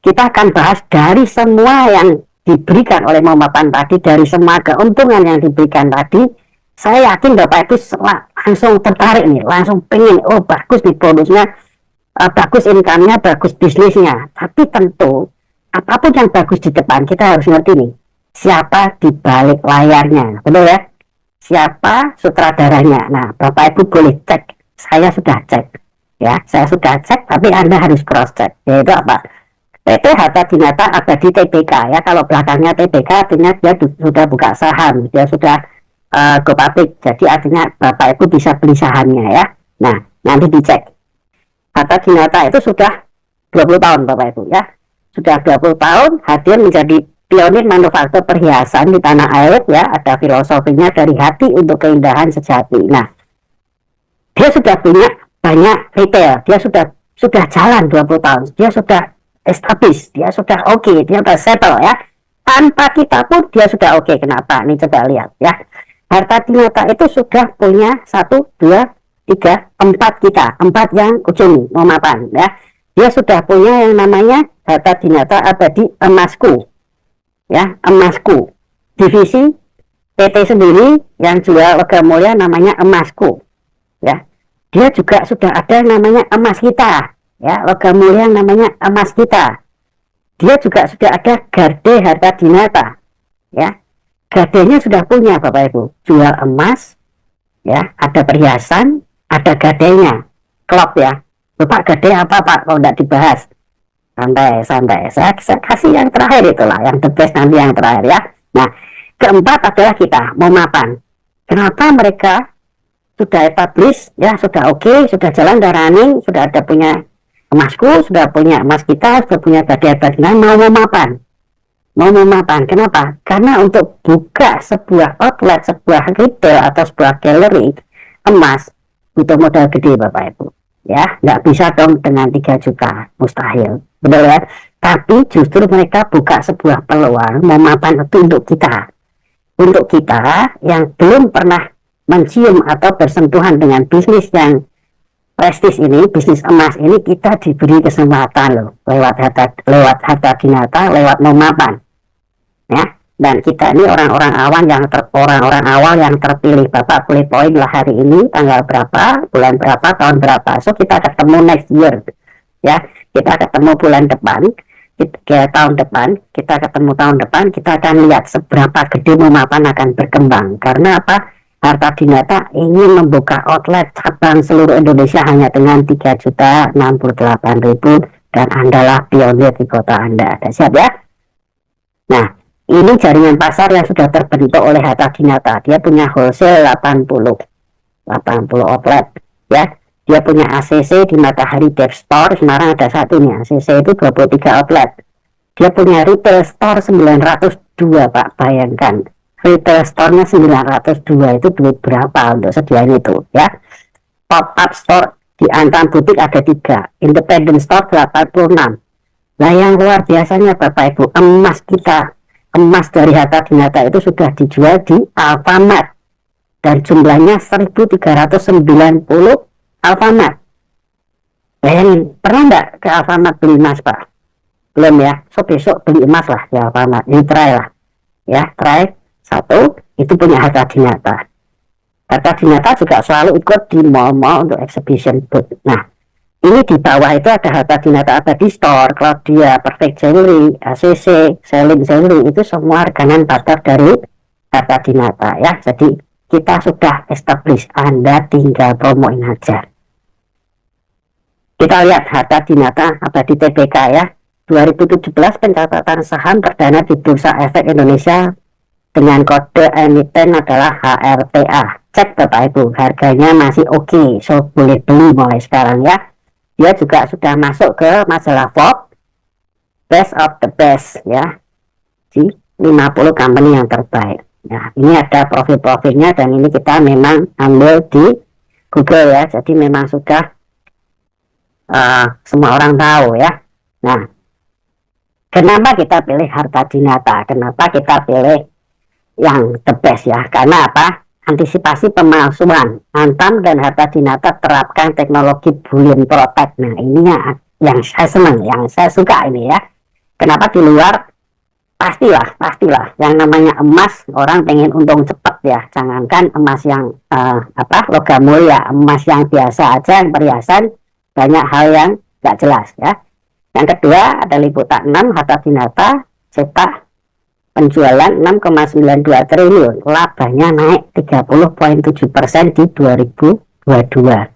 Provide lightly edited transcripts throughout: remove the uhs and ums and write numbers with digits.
kita akan bahas dari semua yang diberikan oleh Momapan tadi, dari semua keuntungan yang diberikan tadi. Saya yakin Bapak Ibu langsung tertarik nih, langsung pengen, oh bagus nih bonusnya, bagus income-nya, bagus bisnisnya. Tapi tentu apapun yang bagus di depan, kita harus ngerti nih, siapa di balik layarnya, betul ya? Siapa sutradaranya? Nah, Bapak Ibu boleh cek, saya sudah cek, ya, saya sudah cek, tapi Anda harus cross check, yaitu apa? PT Harta Dinata Abadi TBK, ya, kalau belakangnya TBK artinya dia sudah buka saham, dia sudah go public, jadi artinya Bapak Ibu bisa beli sahamnya, ya. Nah, nanti dicek. Harta Dinata itu sudah 20 tahun Bapak Ibu, ya, sudah 20 tahun hadir menjadi pionir manufaktur perhiasan di tanah air, ya. Ada filosofinya dari hati untuk keindahan sejati. Nah, dia sudah punya banyak retail, dia sudah jalan 20 tahun, dia sudah established, dia sudah oke, dia sudah settle, ya. Tanpa kita pun dia sudah oke. Kenapa? Nih coba lihat, ya. Harta Dinata itu sudah punya 1, 2, 3, 4 kita, 4 yang ujung Momapan, ya. Dia sudah punya yang namanya Harta Dinata Abadi Emasku, ya, Emasku. Divisi PT sendiri yang jual logam mulia namanya Emasku, ya. Dia juga sudah ada yang namanya Emas Kita, ya, logam mulia namanya Emas Kita. Dia juga sudah ada Garde Harta Dinata, ya. Gadenya sudah punya Bapak Ibu, jual emas, ya, ada perhiasan, ada gadenya, klop, ya. Bapak gade apa Pak, kalau tidak dibahas? Santai, saya kasih yang terakhir itulah, yang the best nanti yang terakhir, ya. Nah, keempat adalah kita, Momapan. Kenapa mereka sudah establish, ya, sudah oke, sudah jalan, sudah running, sudah ada punya Emasku, sudah punya Emas Kita, sudah punya Gade Harta Dinata, mau Momapan. Kenapa? Karena untuk buka sebuah outlet, sebuah retail atau sebuah galeri emas butuh modal gede Bapak Ibu, ya. Nggak bisa dong dengan 3 juta, mustahil, betul ya. Tapi justru mereka buka sebuah peluang Momapan itu untuk kita yang belum pernah mencium atau bersentuhan dengan bisnis yang prestis ini, bisnis emas ini, kita diberi kesempatan loh lewat harta dinata, lewat Momapan, ya. Dan kita ini orang-orang awal yang terpilih. Bapak boleh poin lah hari ini tanggal berapa, bulan berapa, tahun berapa. So kita ketemu next year, ya. Kita ketemu bulan depan, tahun depan, kita ketemu tahun depan, kita akan lihat seberapa gede Momapan akan berkembang. Karena apa? Harta Dinata ingin membuka outlet cabang seluruh Indonesia hanya dengan 3.068.000, dan Andalah pionir di kota Anda. Ada siap, ya? Nah, ini jaringan pasar yang sudah terbentuk oleh Harta Dinata. Dia punya wholesale 80 outlet, ya. Dia punya ACC di Matahari Dev Store, Semarang ada satu nih. ACC itu 23 outlet. Dia punya retail store 902, Pak. Bayangkan, retail store-nya 902 itu duit berapa untuk sediain itu, ya. Pop-up store di Antam Butik ada 3, independent store 86. Nah, yang luar biasanya Bapak Ibu, emas kita, emas dari Harta Dinata itu sudah dijual di Alfamart, dan jumlahnya 1.390 Alfamart. Bayangin, pernah enggak ke Alfamart beli emas, Pak? Belum, ya. So besok beli emas lah di Alfamart. Ini try lah, ya. Try satu, itu punya Harta Dinata. Harta Dinata juga selalu ikut di mall-mall untuk exhibition booth. Nah, ini di bawah itu ada Harta Dinata Abadi Store, Claudia, Perfect Jewelry, ACC, Selling Jewelry, itu semua rekanan pasar dari Harta Dinata, ya. Jadi kita sudah establish, Anda tinggal promoin aja. Kita lihat Harta Dinata Abadi TBK, ya. 2017 pencatatan saham perdana di Bursa Efek Indonesia dengan kode emiten adalah HRTA. Cek Bapak Ibu, harganya masih oke, so boleh beli mulai sekarang, ya. Dia juga sudah masuk ke majalah Forbes Best of the Best, ya, di 50 company yang terbaik. Nah, ini ada profil-profilnya, dan ini kita memang ambil di Google, ya. Jadi memang sudah semua orang tahu, ya. Nah, kenapa kita pilih Harta Dinata? Kenapa kita pilih yang the best, ya? Karena apa? Antisipasi pemalsuan. Antam dan Harta Dinata terapkan teknologi Boolean Protect. Nah, ini yang saya senang, yang saya suka ini, ya. Kenapa di luar? Pastilah yang namanya emas orang pengen untung cepat ya, jangankan emas yang logam mulia, emas yang biasa aja, yang perhiasan, banyak hal yang nggak jelas ya. Yang kedua ada liputan 6 harta binata cetak penjualan 6,92 triliun, labanya naik 30,7% di 2022,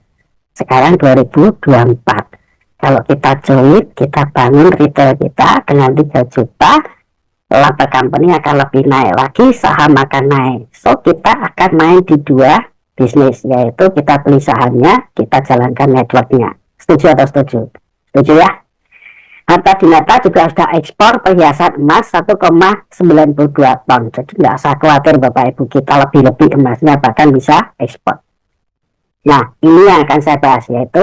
sekarang 2024. Kalau kita join, kita bangun retail kita dengan 3 juta, laba company akan lebih naik lagi, saham akan naik. So kita akan main di 2 bisnis, yaitu kita beli sahamnya, kita jalankan networknya. Setuju atau setuju? Setuju ya? Harta binata juga sudah ekspor perhiasan emas 1,92 ton. Jadi nggak usah khawatir Bapak Ibu, kita lebih-lebih emasnya, bahkan bisa ekspor. Nah ini yang akan saya bahas, yaitu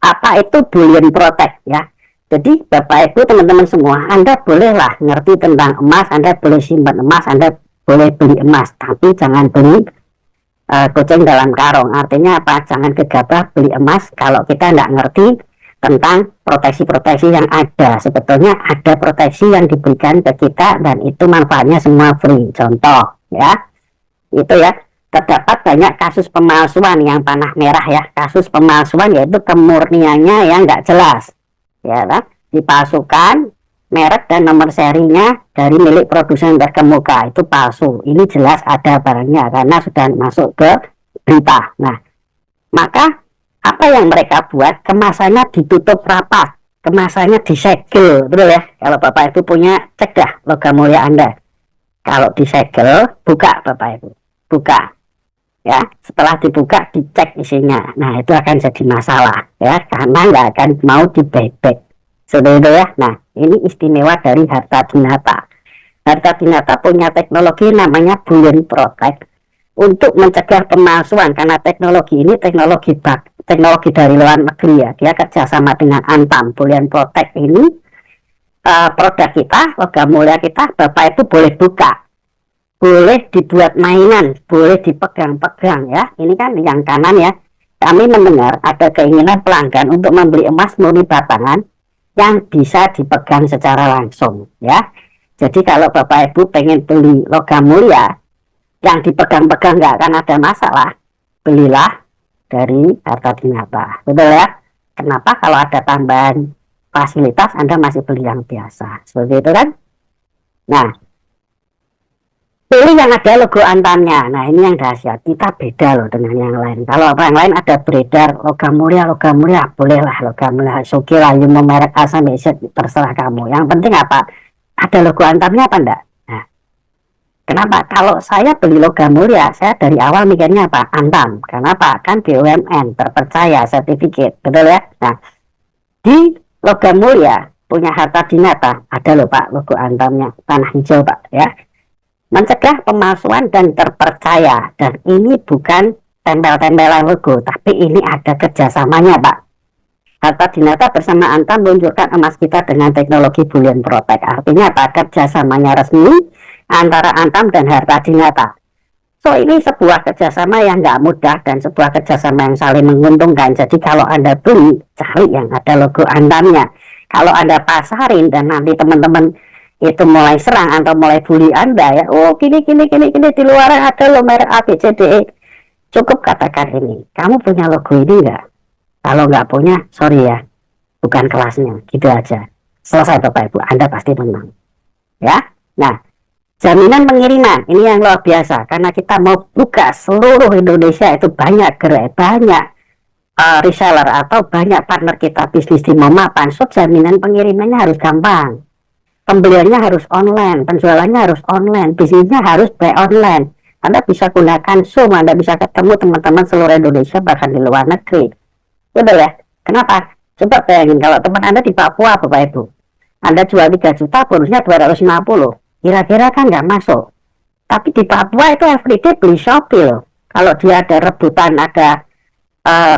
apa itu bullion protect ya. Jadi Bapak Ibu teman-teman semua, Anda bolehlah ngerti tentang emas, Anda boleh simpan emas, Anda boleh beli emas, tapi jangan beli kucing dalam karung. Artinya apa? Jangan gegabah beli emas kalau kita nggak ngerti tentang proteksi-proteksi yang ada. Sebetulnya ada proteksi yang diberikan ke kita dan itu manfaatnya semua free. Contoh ya, itu ya, terdapat banyak kasus pemalsuan yang panah merah ya. Kasus pemalsuan yaitu kemurniannya yang nggak jelas ya kan? Dipalsukan merek dan nomor serinya dari milik produsen terkemuka, itu palsu. Ini jelas ada barangnya karena sudah masuk ke berita. Nah, maka apa yang mereka buat, kemasannya ditutup rapat, kemasannya disegel, betul ya? Kalau Bapak Ibu punya, cek dah logam mulia Anda. Kalau disegel, buka Bapak Ibu, buka ya. Setelah dibuka, dicek isinya. Nah itu akan jadi masalah ya, karena nggak akan mau dibebek. Sudah itu ya. Nah ini istimewa dari harta binata. Harta binata punya teknologi namanya bullion protect untuk mencegah pemalsuan, karena teknologi ini teknologi dari luar negeri ya. Dia kerjasama dengan Antam. Bullion protect ini produk kita, logam mulia kita, Bapak Ibu boleh buka, boleh dibuat mainan, boleh dipegang-pegang ya. Ini kan yang kanan ya. Kami mendengar ada keinginan pelanggan untuk membeli emas murni batangan yang bisa dipegang secara langsung ya. Jadi kalau Bapak Ibu pengen beli logam mulia yang dipegang-pegang nggak akan ada masalah, belilah dari harta binata, betul ya. Kenapa? Kalau ada tambahan fasilitas Anda masih beli yang biasa, seperti itu kan. Nah, pilih yang ada logo Antamnya. Nah ini yang dahsyat, kita beda loh dengan yang lain. Kalau yang lain ada beredar logam mulia, bolehlah logam mulia, oke lah, mau merek A sampai Z terserah kamu. Yang penting apa? Ada logo Antamnya apa enggak? Nah, kenapa? Kalau saya beli logam mulia, saya dari awal mikirnya apa? Antam. Kenapa? Kan BUMN, terpercaya, sertifikat, betul ya? Nah, di logam mulia punya harta binata, ada loh Pak logo Antamnya, tanah hijau Pak ya. Mencegah pemalsuan dan terpercaya, dan ini bukan tempel-tempelan logo, tapi ini ada kerjasamanya Pak. Harta binata bersama Antam meluncurkan emas kita dengan teknologi bullion protect. Artinya apa? Kerjasamanya resmi antara Antam dan harta binata. So ini sebuah kerjasama yang nggak mudah dan sebuah kerjasama yang saling menguntungkan. Jadi kalau Anda beli, cari yang ada logo Antamnya. Kalau Anda pasarin dan nanti teman-teman itu mulai serang atau mulai bully Anda ya, oh gini di luar ada lo merek A B C D E, cukup katakan ini, kamu punya logo ini enggak? Kalau nggak punya, sorry ya, bukan kelasnya, gitu aja, selesai Bapak Ibu, Anda pasti menang ya. Nah, jaminan pengiriman ini yang luar biasa, karena kita mau buka seluruh Indonesia, itu banyak gerai, banyak reseller atau banyak partner kita bisnis di Momapan. So jaminan pengirimannya harus gampang, pembeliannya harus online, penjualannya harus online, bisnisnya harus by online. Anda bisa gunakan Zoom, Anda bisa ketemu teman-teman seluruh Indonesia, bahkan di luar negeri. Betul ya? Kenapa? Coba bayangin kalau teman Anda di Papua Bapak Ibu, Anda jual 3 juta, bonusnya 250, kira-kira kan nggak masuk. Tapi di Papua itu everyday beli Shopee loh. Kalau dia ada rebutan, ada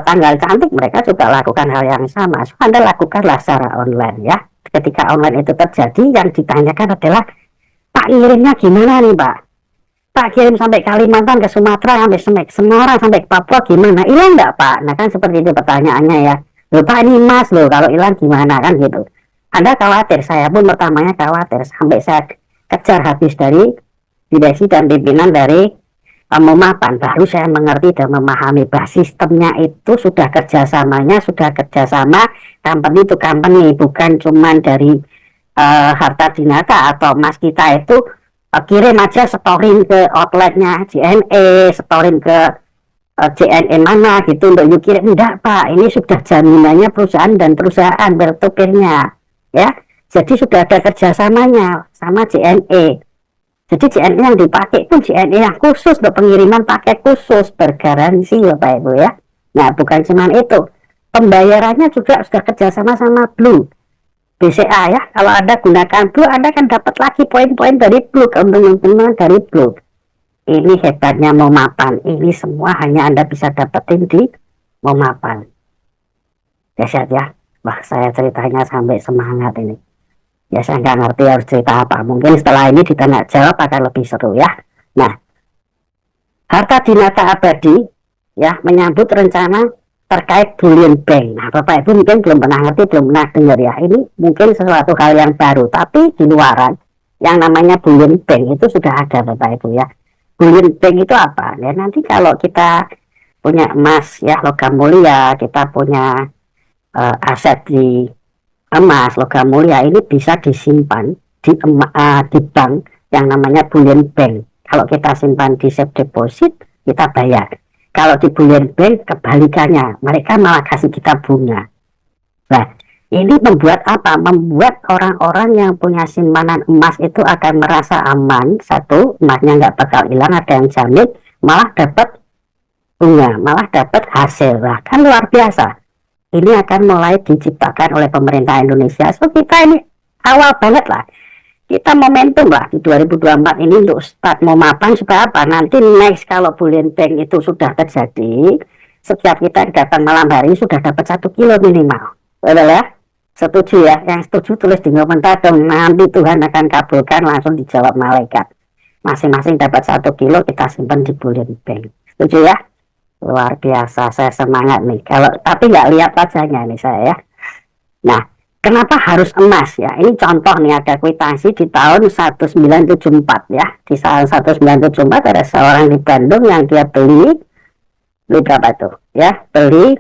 tanggal cantik, mereka juga lakukan hal yang sama. So, Anda lakukanlah secara online ya. Ketika online itu terjadi, yang ditanyakan adalah, Pak ngirimnya gimana nih Pak? Pak kirim sampai Kalimantan, ke Sumatera, sampai Semarang, sampai Papua gimana? Hilang nggak Pak? Nah kan seperti itu pertanyaannya ya. Loh Pak ini emas loh, kalau hilang gimana kan gitu. Anda khawatir, saya pun pertamanya khawatir, sampai saya kejar habis dari direksi dan pimpinan dari Momapan, baru saya mengerti dan memahami bahwa sistemnya itu sudah kerjasamanya, sudah kerjasama company to company, bukan cuman dari Harta Dinata atau emas kita itu kirim aja storing ke outletnya JNE, storing ke JNE mana gitu untuk you kirim. Enggak Pak, ini sudah jaminannya perusahaan dan perusahaan bertopirnya ya, jadi sudah ada kerjasamanya sama JNE. Jadi JNE yang dipakai pun JNE yang khusus untuk pengiriman paket khusus bergaransi Bapak Ibu ya. Nah bukan cuma itu, pembayarannya juga sudah kerjasama sama Blue BCA ya. Kalau Anda gunakan Blue, Anda akan dapat lagi poin-poin dari Blue, keuntungan dari Blue. Ini hebatnya Momapan. Ini semua hanya Anda bisa dapetin di Momapan. Dahsyat ya. Wah, saya ceritanya sampai semangat ini. Ya, saya nggak ngerti harus cerita apa. Mungkin setelah ini ditanya jawab akan lebih seru ya. Nah, Harta Dinata Abadi ya menyambut rencana terkait bullion bank. Nah, Bapak Ibu mungkin belum pernah ngerti, belum pernah dengar ya. Ini mungkin sesuatu hal yang baru, tapi di luaran yang namanya bullion bank itu sudah ada Bapak Ibu ya. Bullion bank itu apa? Ya nanti kalau kita punya emas ya, logam mulia, kita punya aset di emas, logam mulia, ini bisa disimpan di bank yang namanya bullion bank. Kalau kita simpan di safe deposit, kita bayar. Kalau di bullion bank kebalikannya, mereka malah kasih kita bunga. Nah, ini membuat apa? Membuat orang-orang yang punya simpanan emas itu akan merasa aman. Satu, emasnya nggak bakal hilang, ada yang jamin, malah dapat bunga, malah dapat hasil. Nah, kan luar biasa. Ini akan mulai diciptakan oleh pemerintah Indonesia. So kita ini awal banget lah. Kita momentum lah di 2024 ini untuk start Momapan supaya apa? Nanti next kalau bullion bank itu sudah terjadi, setiap kita datang malam hari sudah dapat 1 kilo minimal. Betul ya? Setuju ya? Yang setuju tulis di komentar dong. Nanti Tuhan akan kabulkan, langsung dijawab malaikat. Masing-masing dapat 1 kilo kita simpan di bullion bank. Setuju ya? Luar biasa, saya semangat nih. Kalau tapi nggak lihat wajahnya nih saya ya. Nah, kenapa harus emas ya? Ini contoh nih, ada kwitansi di tahun 1974 ya. Di tahun 1974 ada seorang di Bandung yang dia beli berapa tuh ya? Beli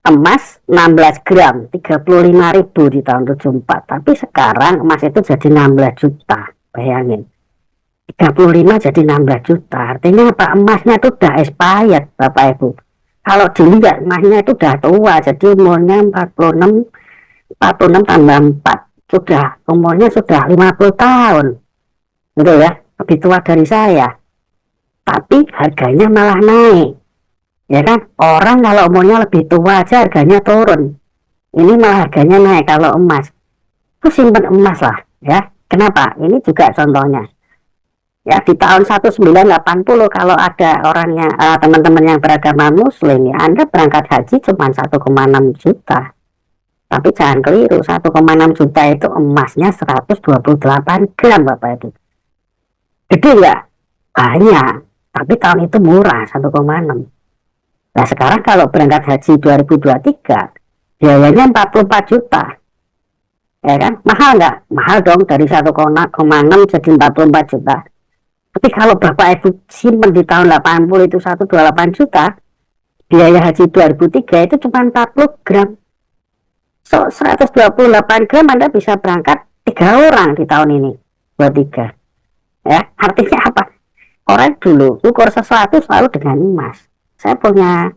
emas 16 gram 35.000 di tahun 74. Tapi sekarang emas itu jadi 16 juta. Bayangin. 35 jadi 16 juta. Artinya apa? Emasnya itu udah expired Bapak Ibu. Kalau dilihat emasnya itu udah tua, jadi umurnya 46 tambah 4 sudah umurnya sudah 50 tahun gitu ya, lebih tua dari saya, tapi harganya malah naik ya kan. Orang kalau umurnya lebih tua aja harganya turun, ini malah harganya naik. Kalau emas itu simpen emas lah ya. Kenapa? Ini juga contohnya ya, di tahun 1980 kalau ada orangnya teman-teman yang beragama muslim ya, Anda berangkat haji cuma 1,6 juta. Tapi jangan keliru, 1,6 juta itu emasnya 128 gram Bapak Ibu. Gede nggak? Banyak. Tapi tahun itu murah, 1,6. Nah sekarang kalau berangkat haji 2023, biayanya 44 juta. Ya kan? Mahal nggak? Mahal dong, dari 1,6 jadi 44 juta. Tapi kalau Bapak Ibu simpen di tahun 80 itu 128 juta, biaya haji 2003 itu cuma 40 gram. So, 128 gram Anda bisa berangkat 3 orang di tahun ini, 23. Ya, artinya apa? Orang dulu ukur sesuatu selalu dengan emas. Saya punya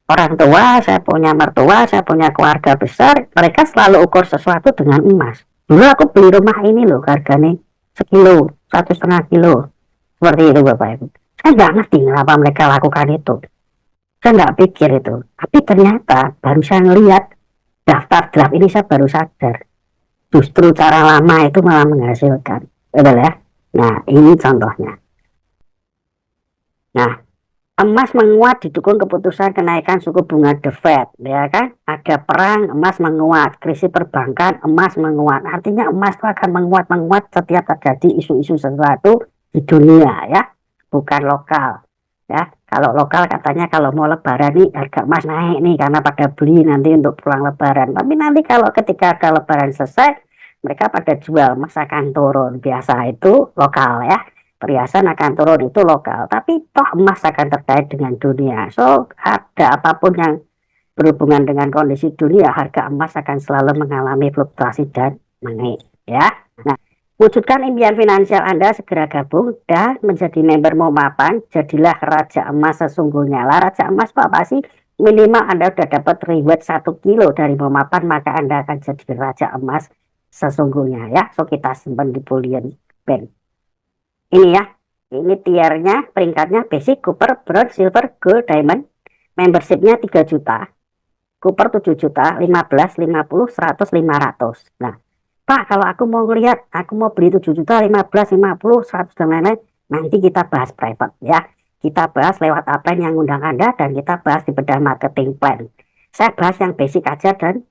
orang tua, saya punya mertua, saya punya keluarga besar, mereka selalu ukur sesuatu dengan emas. Dulu aku beli rumah ini loh, harganya sekilo, 1,5 kilo. Seperti itu Bapak Ibu. Saya nggak ngerti kenapa mereka lakukan itu. Saya nggak pikir itu. Tapi ternyata baru saya ngelihat daftar draft ini, saya baru sadar. Justru cara lama itu malah menghasilkan. Betul ya? Nah, ini contohnya. Nah, emas menguat didukung keputusan kenaikan suku bunga The Fed, ya kan? Ada perang, emas menguat, krisis perbankan, emas menguat. Artinya emas itu akan menguat setiap terjadi isu-isu sesuatu di dunia ya, bukan lokal. Ya, Kalau lokal katanya kalau mau lebaran nih harga emas naik nih karena pada beli nanti untuk pulang lebaran. Tapi nanti kalau ketika ada lebaran selesai, mereka pada jual, emas akan turun. Biasa itu lokal ya. Perhiasan akan turun itu lokal. Tapi toh emas akan terkait dengan dunia. So ada apapun yang berhubungan dengan kondisi dunia, harga emas akan selalu mengalami fluktuasi dan naik ya. Nah, wujudkan impian finansial Anda, segera gabung dan menjadi member Momapan. Jadilah raja emas sesungguhnya. Lah, raja emas apa sih? Minimal Anda udah dapat reward 1 kilo dari Momapan, maka Anda akan jadi raja emas sesungguhnya ya. So kita simpan di bullion bank. Ini ya, ini tiernya, peringkatnya basic, copper, bronze, silver, gold, diamond. Membershipnya 3 juta, copper 7 juta, 15, 50, 100, 500. Nah, Pak, kalau aku mau lihat, aku mau beli 7 juta, 15, 50, 100, dan lain-lain, nanti kita bahas private ya. Kita bahas lewat upline yang undang Anda, dan kita bahas di bedah marketing plan. Saya bahas yang basic aja dan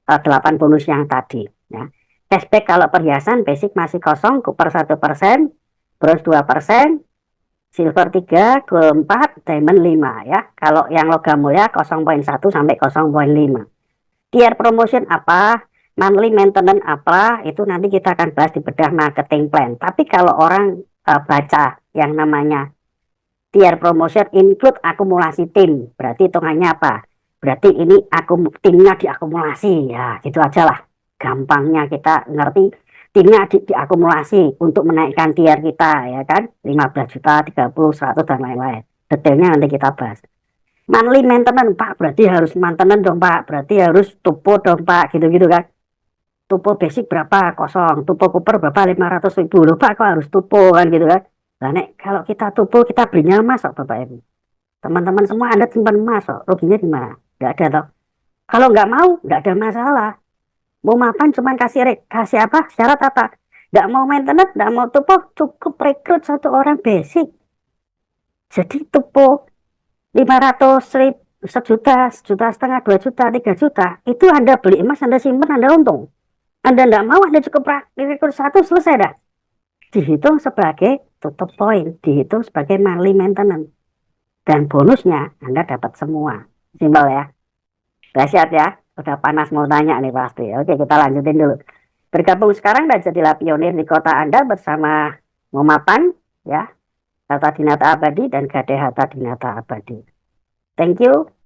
8 bonus yang tadi. Ya. Cashback kalau perhiasan basic masih kosong, copper 1%, bronze 2%, silver 3, gold 4, diamond 5 ya. Kalau yang logam mulia 0,1 sampai 0,5. Tier promotion apa? Monthly maintenance apa? Itu nanti kita akan bahas di bedah marketing plan. Tapi kalau orang baca yang namanya tier promotion include akumulasi tim, berarti hitungannya apa? Berarti ini timnya diakumulasi ya, gitu aja lah. Gampangnya kita ngerti timnya diakumulasi untuk menaikkan tier kita ya kan, 15 juta, 30, 100 dan lain-lain. Detailnya nanti kita bahas. Monthly maintenance, Pak, berarti harus maintenance dong Pak, berarti harus tupo dong Pak, gitu-gitu kan. Tupo basic berapa? Kosong. Tupo cooper berapa? 500.000. Loh Pak, kok harus tupo kan gitu kan. Nah, nek, kalau kita tupo, kita belinya emas kok Bapak Ibu. Teman-teman semua Anda simpan emas kok. Ruginya di mana? Nggak ada toh. Kalau nggak mau, nggak ada masalah. Mau mapan cuman kasih apa? Syarat apa? Nggak mau maintenance, nggak mau tupo, cukup rekrut 1 orang basic. Jadi tupo 500.000, 1 juta, 1,5 juta, 2 juta, 3 juta. Itu Anda beli emas, Anda simpan, Anda untung. Anda tidak mau, Anda cukup rekrut 1, selesai dah. Dihitung sebagai tutup poin, dihitung sebagai monthly maintenance. Dan bonusnya Anda dapat semua. Simpel ya. Dahsyat ya. Udah panas mau tanya nih pasti. Oke, kita lanjutin dulu. Bergabung sekarang dan jadilah pionir di kota Anda bersama Momapan ya. Harta Dinata Abadi dan Gadai Harta Dinata Abadi. Thank you.